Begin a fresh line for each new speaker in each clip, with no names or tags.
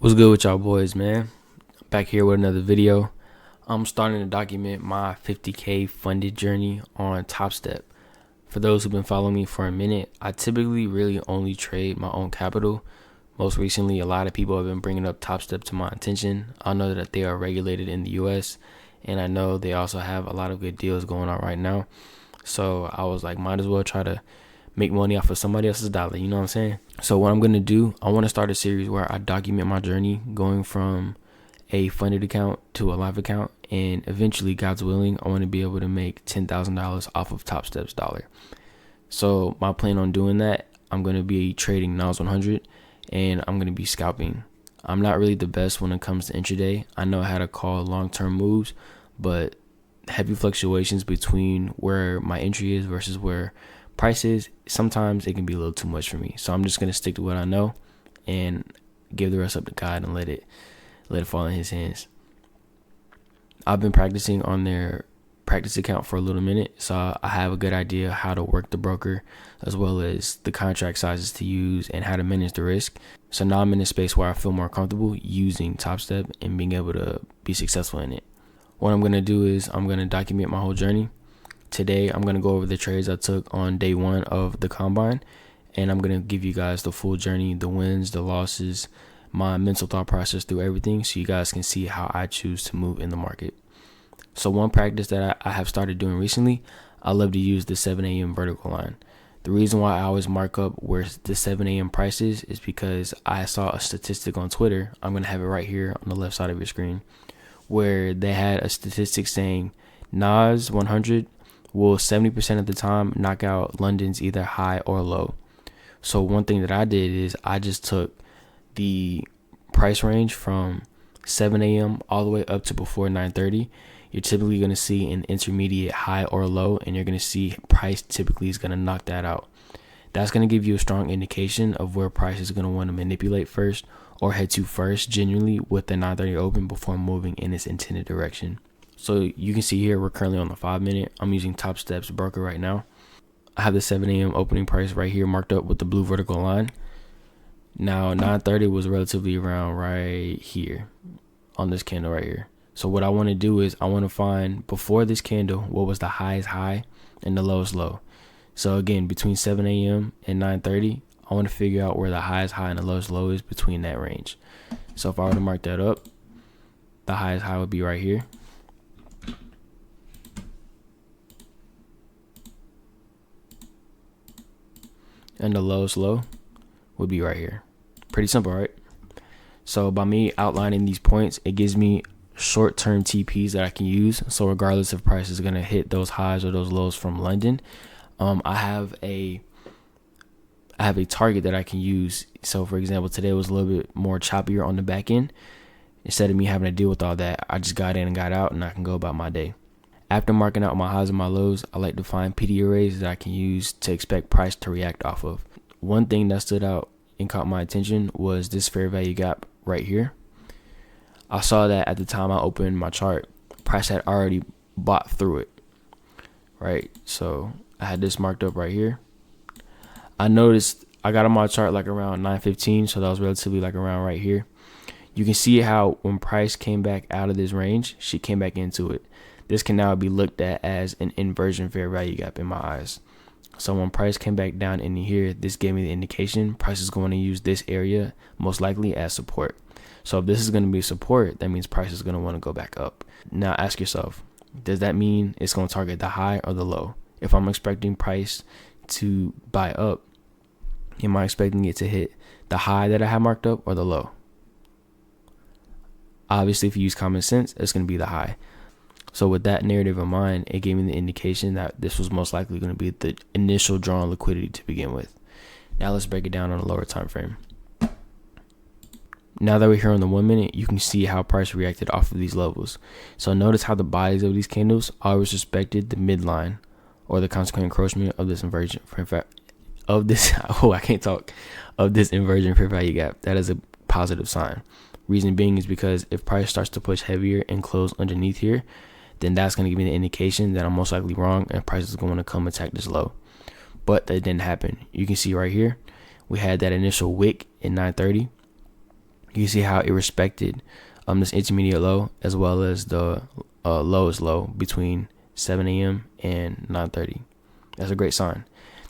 What's good with y'all boys, man? Back here with another video. I'm starting to document my 50K funded journey on Topstep. For those who've been following me for a minute, I typically really only trade my own capital. Most recently, a lot of people have been bringing up Topstep to my attention. I know that they are regulated in the US, and I know they also have a lot of good deals going on right now. So I was like, might as well try to make money off of somebody else's dollar, you know what I'm saying? So what I'm going to do, I want to start a series where I document my journey going from a funded account to a live account, and eventually, God's willing, I want to be able to make $10,000 off of Topstep's dollar. So my plan on doing that, I'm going to be trading NOS 100 and I'm going to be scalping. I'm not really the best when it comes to intraday. I know how to call long-term moves, but heavy fluctuations between where my entry is versus where price is, sometimes it can be a little too much for me. So I'm just going to stick to what I know and give the rest up to God and let it fall in his hands. I've been practicing on their practice account for a little minute, so I have a good idea how to work the broker as well as the contract sizes to use and how to manage the risk. So now I'm in a space where I feel more comfortable using Topstep and being able to be successful in it. What I'm going to do is I'm going to document my whole journey. Today, I'm going to go over the trades I took on day one of the combine, and I'm going to give you guys the full journey, the wins, the losses, my mental thought process through everything, so you guys can see how I choose to move in the market. So one practice that I have started doing recently, I love to use the 7 a.m. vertical line. The reason why I always mark up where the 7 a.m. price is because I saw a statistic on Twitter. I'm going to have it right here on the left side of your screen, where they had a statistic saying NOS 100 will 70% of the time knock out London's either high or low. So one thing that I did is I just took the price range from 7 a.m. all the way up to before 9:30. You're typically going to see an intermediate high or low, and you're going to see price typically is going to knock that out. That's going to give you a strong indication of where price is going to want to manipulate first or head to first, genuinely with the 9:30 open before moving in its intended direction. So you can see here, we're currently on the 5-minute. I'm using Topstep's broker right now. I have the 7 a.m. opening price right here marked up with the blue vertical line. Now 9:30 was relatively around right here on this candle right here. So what I want to do is I want to find before this candle what was the highest high and the lowest low. So again, between 7 a.m. and 9:30, I want to figure out where the highest high and the lowest low is between that range. So if I were to mark that up, the highest high would be right here. And the lowest low would be right here. Pretty simple, right? So by me outlining these points, it gives me short-term TPs that I can use. So regardless if price is going to hit those highs or those lows from London, I have a target that I can use. So for example, today was a little bit more choppier on the back end. Instead of me having to deal with all that, I just got in and got out, and I can go about my day. After marking out my highs and my lows, I like to find PD arrays that I can use to expect price to react off of. One thing that stood out and caught my attention was this fair value gap right here. I saw that at the time I opened my chart, price had already bought through it, right? So I had this marked up right here. I noticed I got on my chart like around 9:15, so that was relatively like around right here. You can see how when price came back out of this range, she came back into it. This can now be looked at as an inversion fair value gap in my eyes. So when price came back down in here, this gave me the indication price is going to use this area most likely as support. So if this is going to be support, that means price is going to want to go back up. Now ask yourself, does that mean it's going to target the high or the low? If I'm expecting price to buy up, am I expecting it to hit the high that I have marked up or the low? Obviously, if you use common sense, it's going to be the high. So with that narrative in mind, it gave me the indication that this was most likely going to be the initial draw on liquidity to begin with. Now let's break it down on a lower time frame. Now that we're here on the 1 minute, you can see how price reacted off of these levels. So notice how the bodies of these candles always respected the midline or the consequent encroachment of this inversion of this inversion fair value gap. That is a positive sign. Reason being is because if price starts to push heavier and close underneath here, then that's going to give me the indication that I'm most likely wrong and price is going to come attack this low. But that didn't happen. You can see right here, we had that initial wick in 9:30. You can see how it respected this intermediate low, as well as the lowest low between 7 a.m. and 9:30. That's a great sign.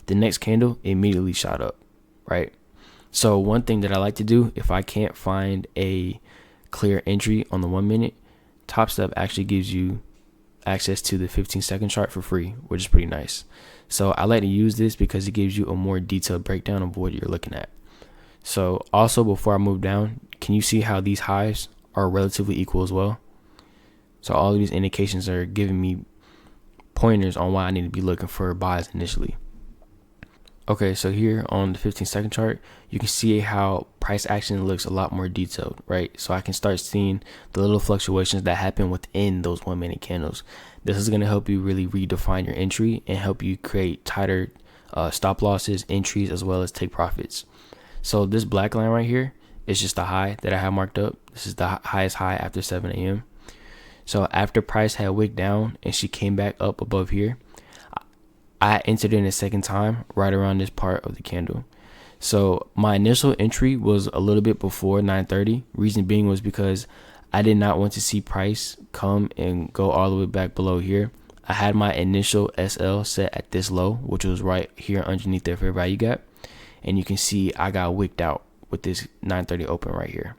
The next candle immediately shot up, right? So one thing that I like to do, if I can't find a clear entry on the 1 minute, Topstep actually gives you access to the 15-second chart for free, which is pretty nice. So I like to use this because it gives you a more detailed breakdown of what you're looking at. So also, before I move down, can you see how these highs are relatively equal as well? So all of these indications are giving me pointers on why I need to be looking for buys initially. Okay, so here on the 15-second chart, you can see how price action looks a lot more detailed, right? So I can start seeing the little fluctuations that happen within those 1 minute candles. This is going to help you really redefine your entry and help you create tighter stop losses, entries, as well as take profits. So this black line right here is just the high that I have marked up. This is the highest high after 7 a.m. So after price had wicked down and she came back up above here, I entered in a second time right around this part of the candle. So my initial entry was a little bit before 9:30. Reason being was because I did not want to see price come and go all the way back below here. I had my initial SL set at this low, which was right here underneath their fair value gap. And you can see I got wicked out with this 9:30 open right here,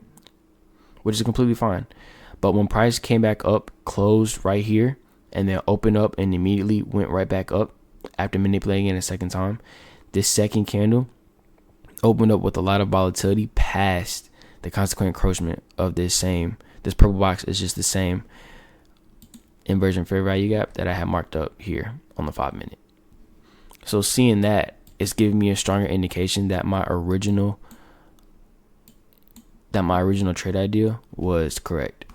which is completely fine. But when price came back up, closed right here, and then opened up and immediately went right back up, after manipulating it a second time, this second candle opened up with a lot of volatility past the consequent encroachment of this purple box is just the same inversion fair value gap that I had marked up here on the 5 minute. So seeing that, it's giving me a stronger indication that my original trade idea was correct.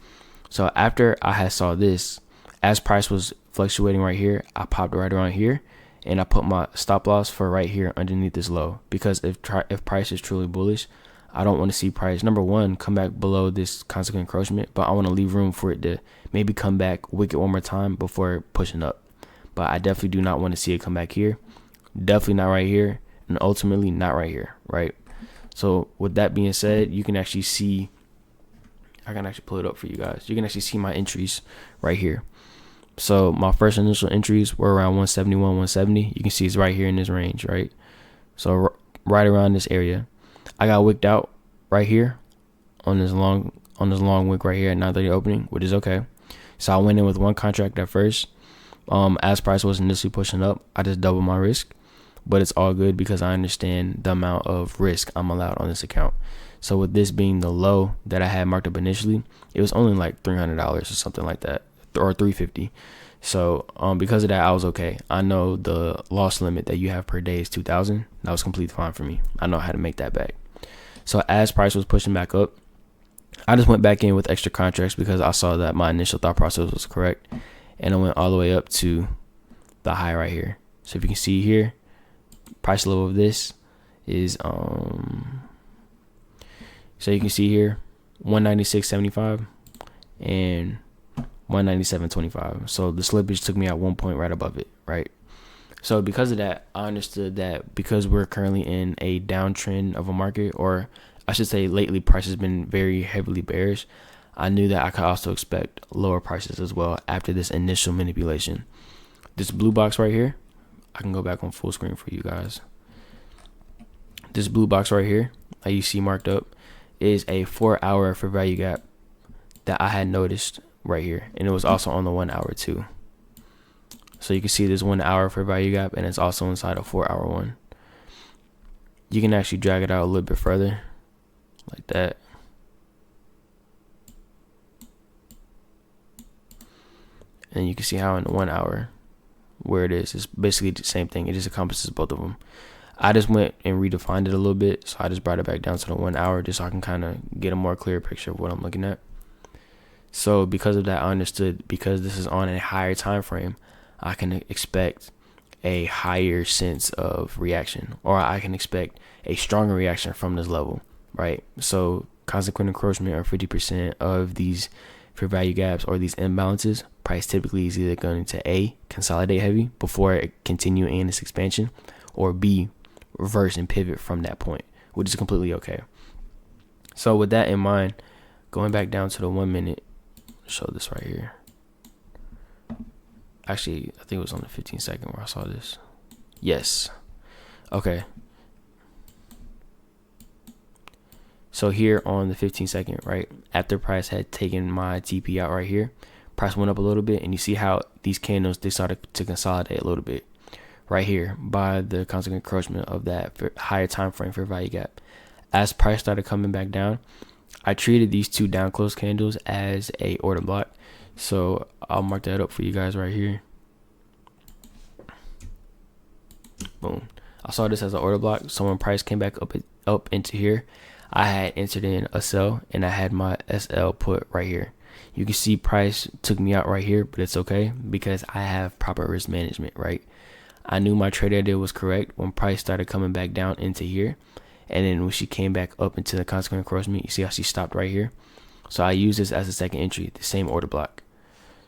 So after I had saw this, as price was fluctuating right here, I popped right around here and I put my stop loss for right here underneath this low, because if price is truly bullish, I don't want to see price, number one, come back below this consequent encroachment, but I want to leave room for it to maybe come back wicked one more time before pushing up. But I definitely do not want to see it come back here, definitely not right here, and ultimately not right here, right? So with that being said, you can actually see, I can actually pull it up for you guys. You can actually see my entries right here. So my first initial entries were around 171, 170. You can see it's right here in this range, right? So right around this area. I got wicked out right here on this long wick right here at 9:30 opening, which is okay. So I went in with one contract at first. As price was initially pushing up, I just doubled my risk, but it's all good because I understand the amount of risk I'm allowed on this account. So with this being the low that I had marked up initially, it was only like $300 or something like that, or $350. So because of that, I was okay. I know the loss limit that you have per day is 2,000. That was completely fine for me. I know how to make that back. So as price was pushing back up, I just went back in with extra contracts because I saw that my initial thought process was correct, and I went all the way up to the high right here. So if you can see here, price level of this is so you can see here 196.75 and 197.25. So the slippage took me at one point right above it, right? So because of that, I understood that because we're currently in a downtrend of a market, or I should say lately price has been very heavily bearish, I knew that I could also expect lower prices as well after this initial manipulation. This blue box right here, I can go back on full screen for you guys. This blue box right here that you see marked up is a 4-hour fair value gap that I had noticed right here, and it was also on the 1 hour too. So you can see this 1 hour fair value gap, and it's also inside a 4-hour one. You can actually drag it out a little bit further like that. And you can see how in the 1 hour where it is, it's basically the same thing. It just encompasses both of them. I just went and redefined it a little bit, so I just brought it back down to the 1 hour just so I can kind of get a more clear picture of what I'm looking at. So because of that, I understood because this is on a higher time frame, I can expect a higher sense of reaction, or I can expect a stronger reaction from this level, right? So consequent encroachment or 50% of these fair value gaps or these imbalances, price typically is either going to A, consolidate heavy before it continue in its expansion, or B, reverse and pivot from that point, which is completely okay. So with that in mind, going back down to the 1 minute, show this right here. Actually, I think it was on the 15-second where I saw this. Yes. Okay. So here on the 15-second, right, after price had taken my TP out right here, price went up a little bit, and you see how these candles, they started to consolidate a little bit right here by the constant encroachment of that higher time frame fair value gap. As price started coming back down, I treated these two down close candles as a order block. So I'll mark that up for you guys right here. Boom. I saw this as an order block. So when price came back up into here, I had entered in a sell, and I had my SL put right here. You can see price took me out right here, but it's okay because I have proper risk management, right? I knew my trade idea was correct when price started coming back down into here. And then when she came back up into the consequent encroachment, you see how she stopped right here. So I use this as a second entry, the same order block.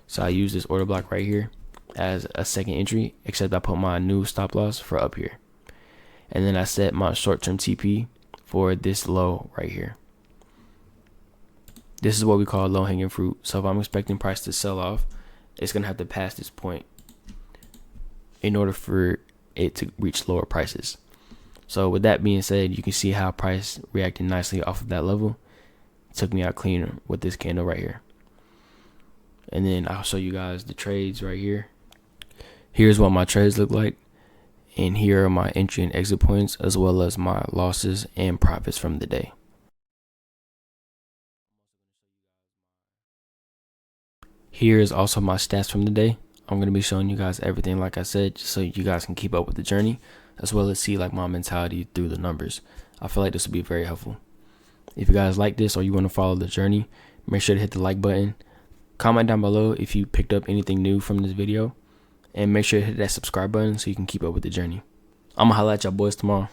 So I use this order block right here as a second entry, except I put my new stop loss for up here. And then I set my short-term TP for this low right here. This is what we call low-hanging fruit. So if I'm expecting price to sell off, it's going to have to pass this point in order for it to reach lower prices. So with that being said, you can see how price reacted nicely off of that level. It took me out clean with this candle right here. And then I'll show you guys the trades right here. Here's what my trades look like. And here are my entry and exit points, as well as my losses and profits from the day. Here is also my stats from the day. I'm going to be showing you guys everything, like I said, just so you guys can keep up with the journey, as well as see like my mentality through the numbers. I feel like this will be very helpful. If you guys like this or you want to follow the journey, make sure to hit the like button. Comment down below if you picked up anything new from this video, and make sure to hit that subscribe button so you can keep up with the journey. I'm gonna holla at y'all boys tomorrow.